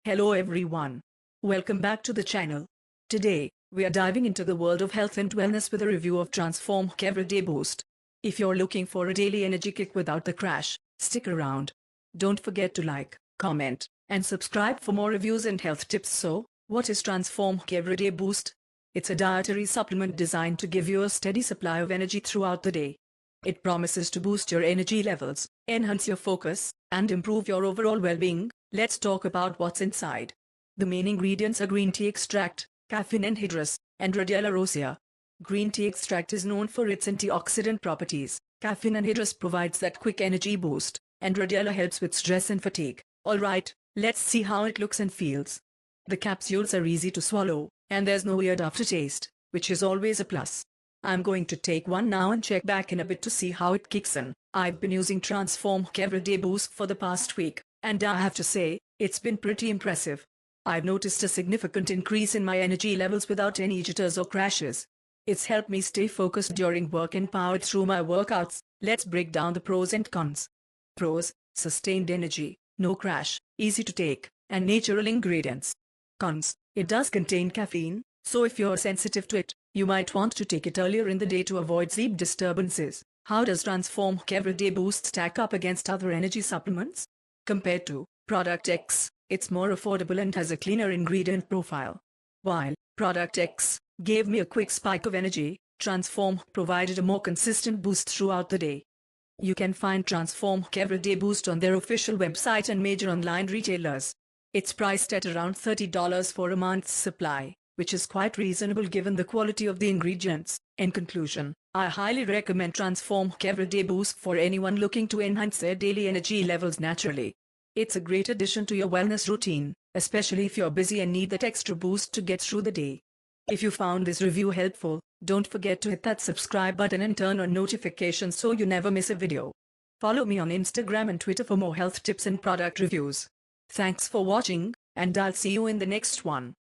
Hello everyone. Welcome back to the channel. Today, we are diving into the world of health and wellness with a review of TransformHQ Everyday Boost. If you're looking for a daily energy kick without the crash, stick around. Don't forget to like, comment, and subscribe for more reviews and health tips. So, what is TransformHQ Everyday Boost? It's a dietary supplement designed to give you a steady supply of energy throughout the day. It promises to boost your energy levels, enhance your focus, and improve your overall well-being. Let's talk about what's inside. The main ingredients are green tea extract, caffeine anhydrous, and rhodiola rosea. Green tea extract is known for its antioxidant properties. Caffeine anhydrous provides that quick energy boost, and rhodiola helps with stress and fatigue. Alright, let's see how it looks and feels. The capsules are easy to swallow, and there's no weird aftertaste, which is always a plus. I'm going to take one now and check back in a bit to see how it kicks in. I've been using TransformHQ Everyday Boost for the past week, and I have to say, it's been pretty impressive. I've noticed a significant increase in my energy levels without any jitters or crashes. It's helped me stay focused during work and powered through my workouts. Let's break down the pros and cons. Pros: sustained energy, no crash, easy to take, and natural ingredients. Cons: it does contain caffeine, so if you're sensitive to it, you might want to take it earlier in the day to avoid sleep disturbances. How does TransformHQ Everyday Boost stack up against other energy supplements? Compared to Product X, it's more affordable and has a cleaner ingredient profile. While Product X gave me a quick spike of energy, TransformHQ provided a more consistent boost throughout the day. You can find TransformHQ Everyday Boost on their official website and major online retailers. It's priced at around $30 for a month's supply, which is quite reasonable given the quality of the ingredients. In conclusion, I highly recommend TransformHQ Everyday Boost for anyone looking to enhance their daily energy levels naturally. It's a great addition to your wellness routine, especially if you're busy and need that extra boost to get through the day. If you found this review helpful, don't forget to hit that subscribe button and turn on notifications so you never miss a video. Follow me on Instagram and Twitter for more health tips and product reviews. Thanks for watching, and I'll see you in the next one.